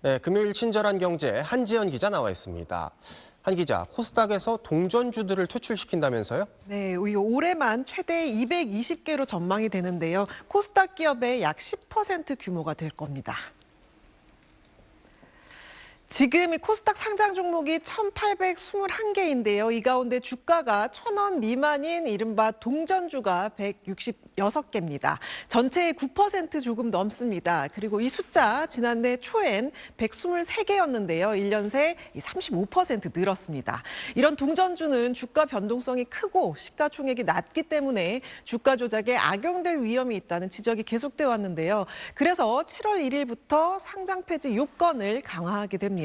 네, 금요일 친절한 경제 한지연 기자 나와 있습니다. 한 기자, 코스닥에서 동전주들을 퇴출시킨다면서요? 네, 올해만 최대 220개로 전망이 되는데요. 코스닥 기업의 약 10% 규모가 될 겁니다. 지금 이 코스닥 상장 종목이 1,821개인데요. 이 가운데 주가가 1,000원 미만인 이른바 동전주가 166개입니다. 전체의 9% 조금 넘습니다. 그리고 이 숫자 지난해 초엔 123개였는데요. 1년 새 35% 늘었습니다. 이런 동전주는 주가 변동성이 크고 시가총액이 낮기 때문에 주가 조작에 악용될 위험이 있다는 지적이 계속돼 왔는데요. 그래서 7월 1일부터 상장 폐지 요건을 강화하게 됩니다.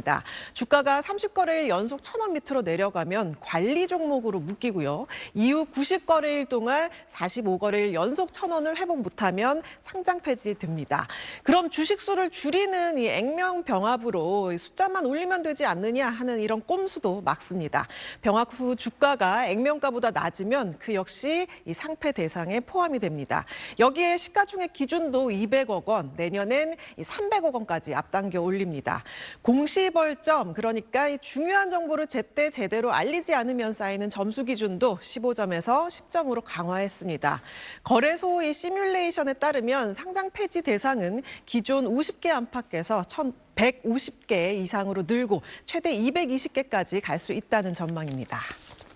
주가가 30거래일 연속 1,000원 밑으로 내려가면 관리 종목으로 묶이고요. 이후 90거래일 동안 45거래일 연속 1,000원을 회복 못하면 상장 폐지됩니다. 그럼 주식수를 줄이는 이 액면 병합으로 숫자만 올리면 되지 않느냐 하는 이런 꼼수도 막습니다. 병합 후 주가가 액면가보다 낮으면 그 역시 이 상폐 대상에 포함이 됩니다. 여기에 시가총액 기준도 200억 원, 내년엔 300억 원까지 앞당겨 올립니다. 공시벌점, 그러니까 이 중요한 정보를 제때 제대로 알리지 않으면 쌓이는 점수 기준도 15점에서 10점으로 강화했습니다. 거래소 이 시뮬레이션에 따르면 상장 폐지 대상은 기존 50개 안팎에서 1,150개 이상으로 늘고 최대 220개까지 갈 수 있다는 전망입니다.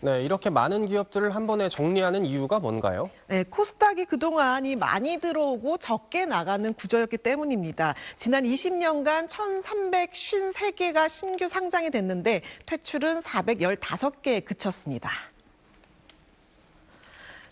네, 이렇게 많은 기업들을 한 번에 정리하는 이유가 뭔가요? 네, 코스닥이 그동안 많이 들어오고 적게 나가는 구조였기 때문입니다. 지난 20년간 1,353개가 신규 상장이 됐는데 퇴출은 415개에 그쳤습니다.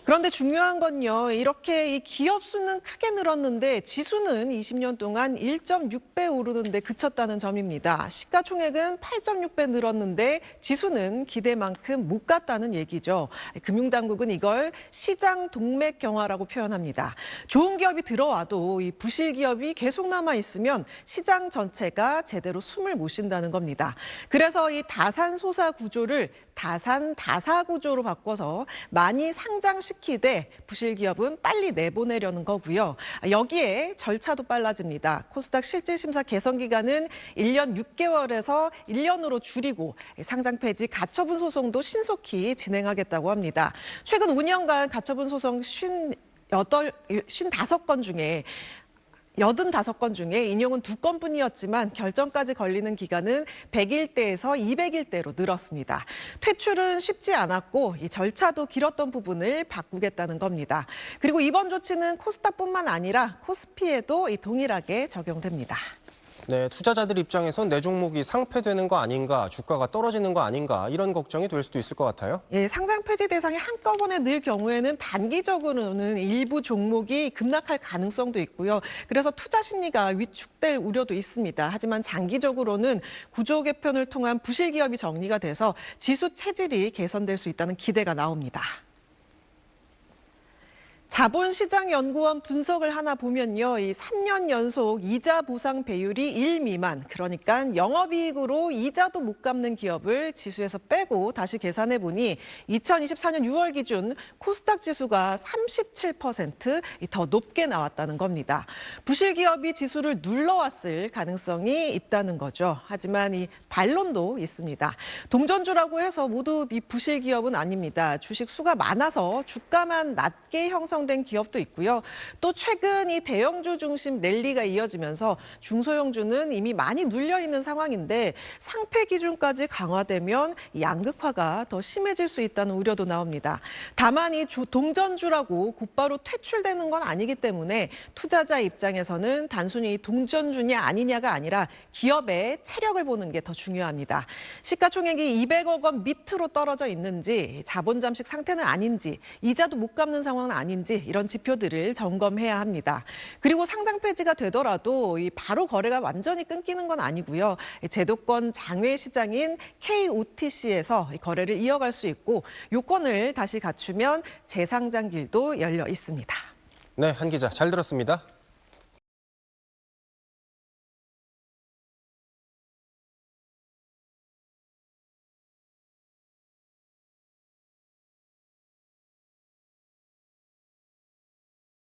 그런데 중요한 건요, 이렇게 이 기업 수는 크게 늘었는데 지수는 20년 동안 1.6배 오르는 데 그쳤다는 점입니다. 시가총액은 8.6배 늘었는데 지수는 기대만큼 못 갔다는 얘기죠. 금융당국은 이걸 시장 동맥 경화라고 표현합니다. 좋은 기업이 들어와도 이 부실 기업이 계속 남아 있으면 시장 전체가 제대로 숨을 못 쉰다는 겁니다. 그래서 이 다산소사 구조를 다산다사 구조로 바꿔서 많이 상장시키되 부실 기업은 빨리 내보내려는 거고요. 여기에 절차도 빨라집니다. 코스닥 실질심사 개선 기간은 1년 6개월에서 1년으로 줄이고 상장 폐지 가처분 소송도 신속히 진행하겠다고 합니다. 최근 5년간 가처분 소송 55건 중에 85건 중에 인용은 2건뿐이었지만 결정까지 걸리는 기간은 100일대에서 200일대로 늘었습니다. 퇴출은 쉽지 않았고 이 절차도 길었던 부분을 바꾸겠다는 겁니다. 그리고 이번 조치는 코스닥뿐만 아니라 코스피에도 동일하게 적용됩니다. 네, 투자자들 입장에선 내 종목이 상폐되는 거 아닌가, 주가가 떨어지는 거 아닌가 이런 걱정이 될 수도 있을 것 같아요. 예, 상장 폐지 대상이 한꺼번에 늘 경우에는 단기적으로는 일부 종목이 급락할 가능성도 있고요. 그래서 투자 심리가 위축될 우려도 있습니다. 하지만 장기적으로는 구조 개편을 통한 부실 기업이 정리가 돼서 지수 체질이 개선될 수 있다는 기대가 나옵니다. 자본시장연구원 분석을 하나 보면요. 이 3년 연속 이자 보상 배율이 1 미만, 그러니까 영업이익으로 이자도 못 갚는 기업을 지수에서 빼고 다시 계산해 보니 2024년 6월 기준 코스닥 지수가 37%더 높게 나왔다는 겁니다. 부실 기업이 지수를 눌러왔을 가능성이 있다는 거죠. 하지만 이 반론도 있습니다. 동전주라고 해서 모두 이 부실 기업은 아닙니다. 주식 수가 많아서 주가만 낮게 형성된 기업도 있고요. 또 최근 이 대형주 중심 랠리가 이어지면서 중소형주는 이미 많이 눌려 있는 상황인데 상폐 기준까지 강화되면 양극화가 더 심해질 수 있다는 우려도 나옵니다. 다만 이 동전주라고 곧바로 퇴출되는 건 아니기 때문에 투자자 입장에서는 단순히 동전주냐 아니냐가 아니라 기업의 체력을 보는 게 더 중요합니다. 시가총액이 200억 원 밑으로 떨어져 있는지, 자본 잠식 상태는 아닌지, 이자도 못 갚는 상황은 아닌지 이런 지표들을 점검해야 합니다. 그리고 상장 폐지가 되더라도 바로 거래가 완전히 끊기는 건 아니고요. 제도권 장외 시장인 KOTC에서 거래를 이어갈 수 있고 요건을 다시 갖추면 재상장 길도 열려 있습니다. 네, 한 기자 잘 들었습니다.